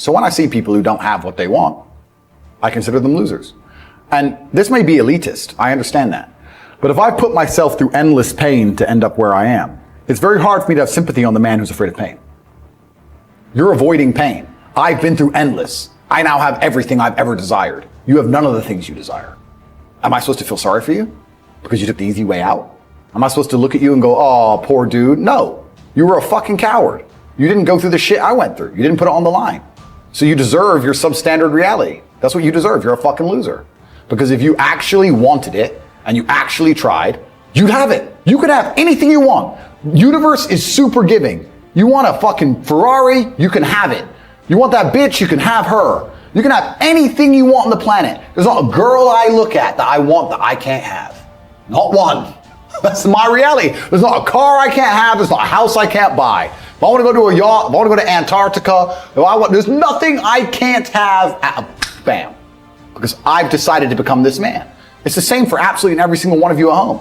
So when I see people who don't have what they want, I consider them losers. And this may be elitist, I understand that. But if I put myself through endless pain to end up where I am, it's very hard for me to have sympathy on the man who's afraid of pain. You're avoiding pain. I've been through endless. I now have everything I've ever desired. You have none of the things you desire. Am I supposed to feel sorry for you because you took the easy way out? Am I supposed to look at you and go, oh, poor dude? No, you were a fucking coward. You didn't go through the shit I went through. You didn't put it on the line. So you deserve your substandard reality. That's what you deserve. You're a fucking loser. Because if you actually wanted it and you actually tried, you'd have it. You could have anything you want. Universe is super giving. You want a fucking Ferrari, you can have it. You want that bitch, you can have her. You can have anything you want on the planet. There's not a girl I look at that I want that I can't have. Not one. That's my reality. There's not a car I can't have. There's not a house I can't buy. If I want to go to a yacht, if I want to go to Antarctica, there's nothing I can't have. Bam. Because I've decided to become this man. It's the same for absolutely every single one of you at home.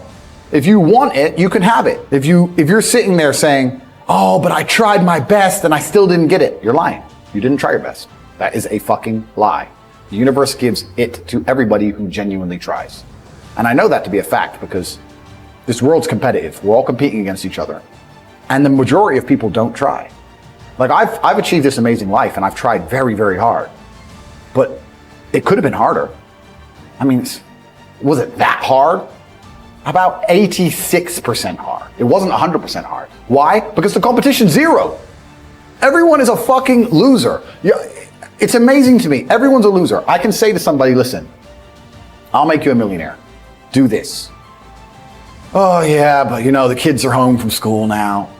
If you want it, you can have it. If you're sitting there saying, oh, but I tried my best and I still didn't get it, you're lying. You didn't try your best. That is a fucking lie. The universe gives it to everybody who genuinely tries. And I know that to be a fact because this world's competitive. We're all competing against each other. And the majority of people don't try. Like I've achieved this amazing life and I've tried very, very hard. But it could have been harder. I mean, was it that hard? About 86% hard. It wasn't 100% hard. Why? Because the competition's zero. Everyone is a fucking loser. It's amazing to me. Everyone's a loser. I can say to somebody, listen, I'll make you a millionaire. Do this. Oh yeah, but the kids are home from school now.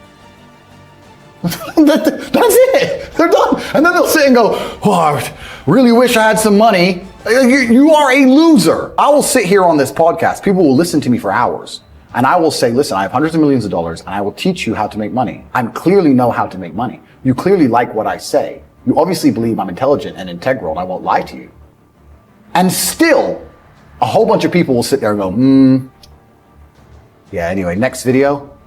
That's it. They're done. And then they'll sit and go, oh, I really wish I had some money. You are a loser. I will sit here on this podcast. People will listen to me for hours. And I will say, listen, I have hundreds of millions of dollars and I will teach you how to make money. I clearly know how to make money. You clearly like what I say. You obviously believe I'm intelligent and integral and I won't lie to you. And still, a whole bunch of people will sit there and go, yeah, anyway, next video.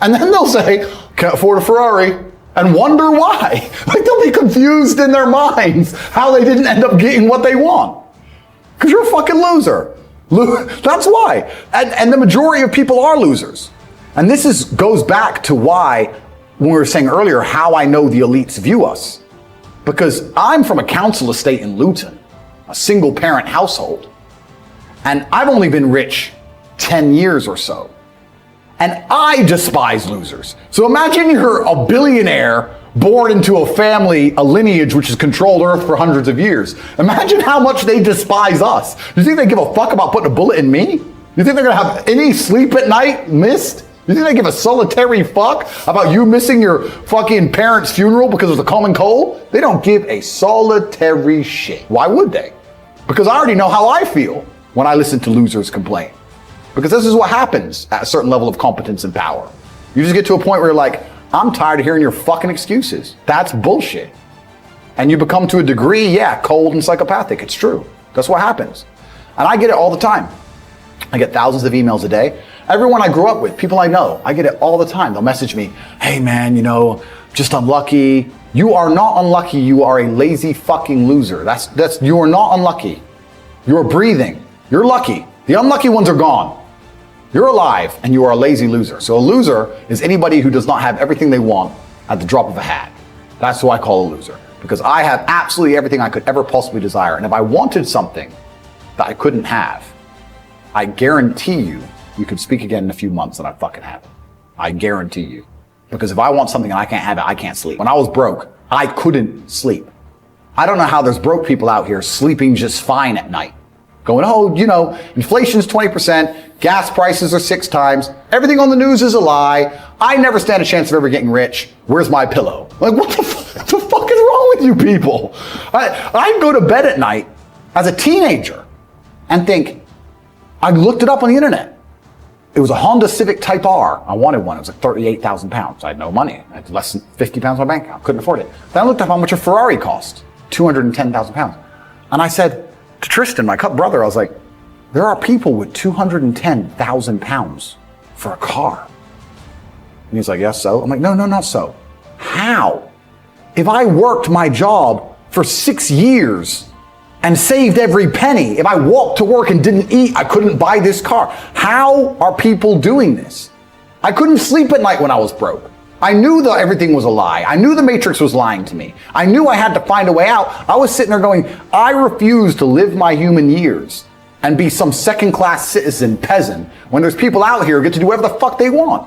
And then they'll say, can't afford a Ferrari, and wonder why. Like they'll be confused in their minds how they didn't end up getting what they want. Because you're a fucking loser. That's why. And the majority of people are losers. And this goes back to why, when we were saying earlier, how I know the elites view us. Because I'm from a council estate in Luton, a single parent household. And I've only been rich 10 years or so. And I despise losers. So imagine you're a billionaire born into a family, a lineage which has controlled Earth for hundreds of years. Imagine how much they despise us. You think they give a fuck about putting a bullet in me? You think they're gonna have any sleep at night missed? You think they give a solitary fuck about you missing your fucking parents' funeral because of the common cold? They don't give a solitary shit. Why would they? Because I already know how I feel when I listen to losers complain. Because this is what happens at a certain level of competence and power. You just get to a point where you're like, I'm tired of hearing your fucking excuses. That's bullshit. And you become, to a degree, yeah, cold and psychopathic. It's true. That's what happens. And I get it all the time. I get thousands of emails a day. Everyone I grew up with, people I know, I get it all the time. They'll message me, hey man, just unlucky. You are not unlucky. You are a lazy fucking loser. You are not unlucky. You're breathing. You're lucky. The unlucky ones are gone. You're alive and you are a lazy loser. So a loser is anybody who does not have everything they want at the drop of a hat. That's who I call a loser. Because I have absolutely everything I could ever possibly desire. And if I wanted something that I couldn't have, I guarantee you could speak again in a few months and I'd fucking have it. I guarantee you. Because if I want something and I can't have it, I can't sleep. When I was broke, I couldn't sleep. I don't know how there's broke people out here sleeping just fine at night. Going, inflation's 20%, gas prices are 6 times, everything on the news is a lie, I never stand a chance of ever getting rich, where's my pillow? Like, what the fuck is wrong with you people? I go to bed at night as a teenager and think, I looked it up on the internet. It was a Honda Civic Type R. I wanted one. It was like 38,000 pounds. I had no money. I had less than 50 pounds in my bank account. Couldn't afford it. Then I looked up how much a Ferrari cost. 210,000 pounds. And I said to Tristan, my brother, I was like, there are people with 210,000 pounds for a car. And he's like, yes, so? I'm like, no, not so. How? if I worked my job for 6 years and saved every penny, if I walked to work and didn't eat, I couldn't buy this car. How are people doing this? I couldn't sleep at night when I was broke. I knew that everything was a lie. I knew the Matrix was lying to me. I knew I had to find a way out. I was sitting there going, I refuse to live my human years and be some second-class citizen peasant when there's people out here who get to do whatever the fuck they want.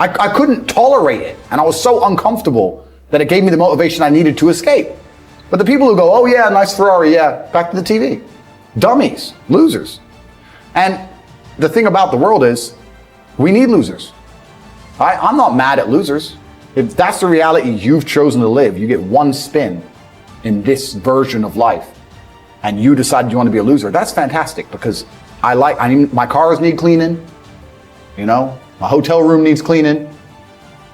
I couldn't tolerate it, and I was so uncomfortable that it gave me the motivation I needed to escape. But the people who go, oh yeah, nice Ferrari, yeah, back to the TV. Dummies, losers. And the thing about the world is, we need losers. I'm not mad at losers. If that's the reality you've chosen to live, you get one spin in this version of life, and you decide you want to be a loser, that's fantastic, because my cars need cleaning, you know, my hotel room needs cleaning,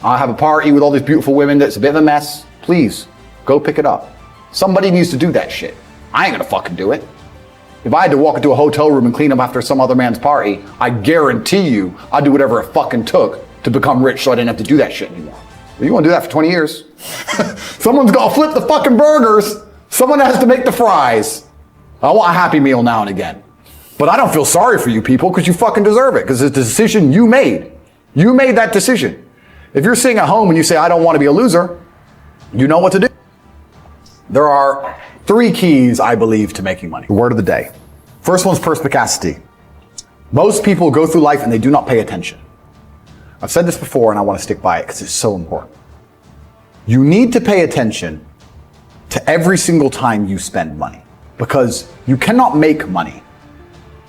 I have a party with all these beautiful women that's a bit of a mess. Please, go pick it up. Somebody needs to do that shit. I ain't gonna fucking do it. If I had to walk into a hotel room and clean up after some other man's party, I guarantee you I'd do whatever it fucking took to become rich so I didn't have to do that shit anymore. Well, you wanna do that for 20 years? Someone's gotta flip the fucking burgers. Someone has to make the fries. I want a Happy Meal now and again. But I don't feel sorry for you people, because you fucking deserve it, because it's the decision you made. You made that decision. If you're sitting at home and you say, I don't want to be a loser, you know what to do. There are 3 keys, I believe, to making money. The word of the day. First one's perspicacity. Most people go through life and they do not pay attention. I've said this before and I want to stick by it because it's so important. You need to pay attention to every single time you spend money, because you cannot make money.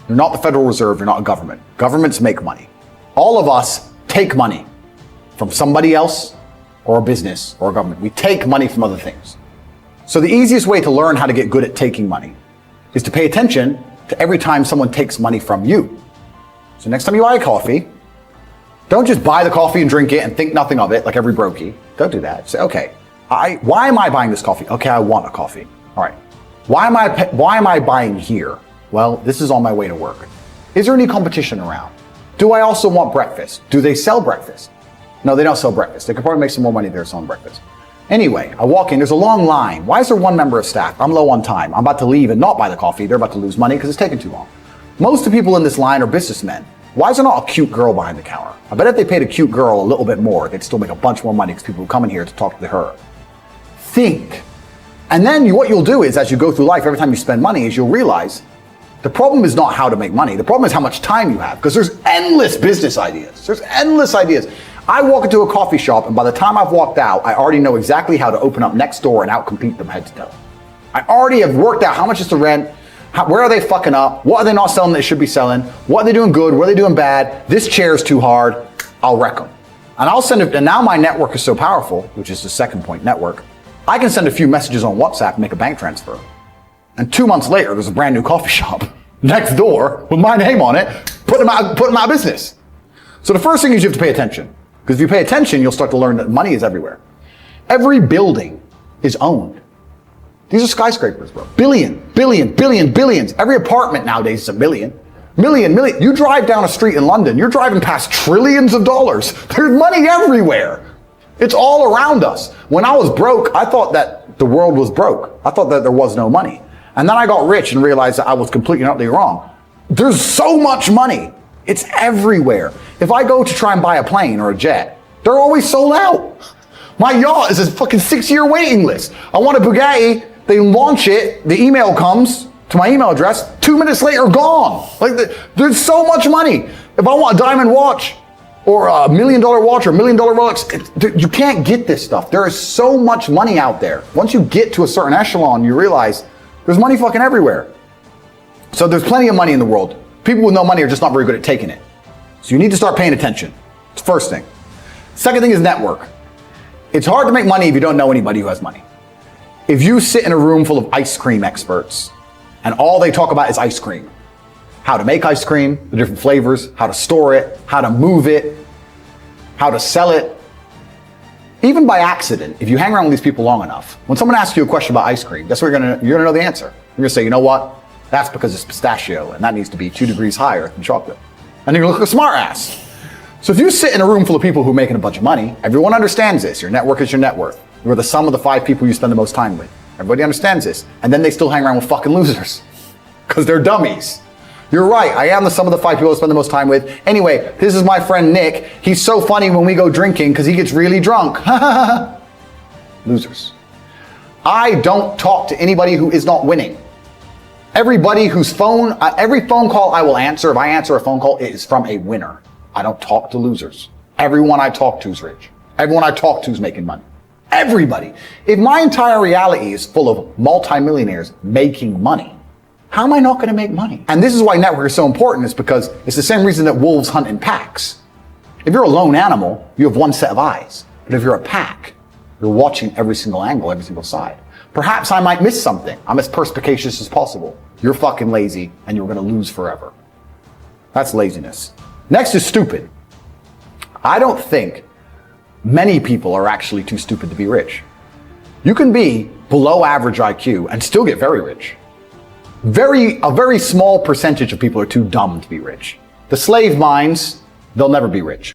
You're not the Federal Reserve, you're not a government. Governments make money. All of us take money from somebody else or a business or a government. We take money from other things. So the easiest way to learn how to get good at taking money is to pay attention to every time someone takes money from you. So next time you buy a coffee, don't just buy the coffee and drink it and think nothing of it like every brokey. Don't do that. Say, okay, why am I buying this coffee? Okay, I want a coffee. All right. Why am I buying here? Well, this is on my way to work. Is there any competition around? Do I also want breakfast? Do they sell breakfast? No, they don't sell breakfast. They could probably make some more money there selling breakfast. Anyway, I walk in, there's a long line. Why is there one member of staff? I'm low on time. I'm about to leave and not buy the coffee. They're about to lose money because it's taking too long. Most of the people in this line are businessmen. Why is there not a cute girl behind the counter? I bet if they paid a cute girl a little bit more, they'd still make a bunch more money because people would come in here to talk to her. Think. And then what you'll do is, as you go through life, every time you spend money, is you'll realize the problem is not how to make money. The problem is how much time you have, because there's endless business ideas. There's endless ideas. I walk into a coffee shop, and by the time I've walked out, I already know exactly how to open up next door and outcompete them head to toe. I already have worked out how much is the rent, where are they fucking up, what are they not selling that they should be selling, what are they doing good, what are they doing bad, this chair's too hard, I'll wreck them. And I'll send it, and now my network is so powerful, which is the second point, network, I can send a few messages on WhatsApp and make a bank transfer. And 2 months later, there's a brand new coffee shop next door with my name on it, put them out of business. So the first thing is you have to pay attention. Because if you pay attention, you'll start to learn that money is everywhere. Every building is owned. These are skyscrapers, bro. Billions. Every apartment nowadays is a million. Million. You drive down a street in London, you're driving past trillions of dollars. There's money everywhere. It's all around us. When I was broke, I thought that the world was broke. I thought that there was no money. And then I got rich and realized that I was completely and utterly wrong. There's so much money. It's everywhere. If I go to try and buy a plane or a jet, they're always sold out. My yacht is a fucking 6-year waiting list. I want a Bugatti, they launch it, the email comes to my email address, 2 minutes later, gone. There's so much money. If I want a diamond watch, or a $1 million watch, or $1 million Rolex, you can't get this stuff. There is so much money out there. Once you get to a certain echelon, you realize there's money fucking everywhere. So there's plenty of money in the world. People with no money are just not very good at taking it. So you need to start paying attention. It's the first thing. Second thing is network. It's hard to make money if you don't know anybody who has money. If you sit in a room full of ice cream experts and all they talk about is ice cream, how to make ice cream, the different flavors, how to store it, how to move it, how to sell it, even by accident, if you hang around with these people long enough, when someone asks you a question about ice cream, that's what you're gonna know the answer. You're gonna say, you know what? That's because it's pistachio, and that needs to be 2 degrees higher than chocolate. And you're gonna look like a smart ass. So if you sit in a room full of people who are making a bunch of money, everyone understands this. Your network is your net worth. You are the sum of the 5 people you spend the most time with. Everybody understands this. And then they still hang around with fucking losers. Because they're dummies. You're right, I am the sum of the 5 people I spend the most time with. Anyway, this is my friend Nick. He's so funny when we go drinking because he gets really drunk. Losers. I don't talk to anybody who is not winning. Everybody whose phone, every phone call I will answer, if I answer a phone call, it is from a winner. I don't talk to losers. Everyone I talk to is rich. Everyone I talk to is making money. Everybody. If my entire reality is full of multimillionaires making money, how am I not going to make money? And this is why network is so important, is because it's the same reason that wolves hunt in packs. If you're a lone animal, you have one set of eyes. But if you're a pack, you're watching every single angle, every single side. Perhaps I might miss something. I'm as perspicacious as possible. You're fucking lazy and you're going to lose forever. That's laziness. Next is stupid. I don't think many people are actually too stupid to be rich. You can be below average IQ and still get very rich. A very small percentage of people are too dumb to be rich. The slave minds, they'll never be rich.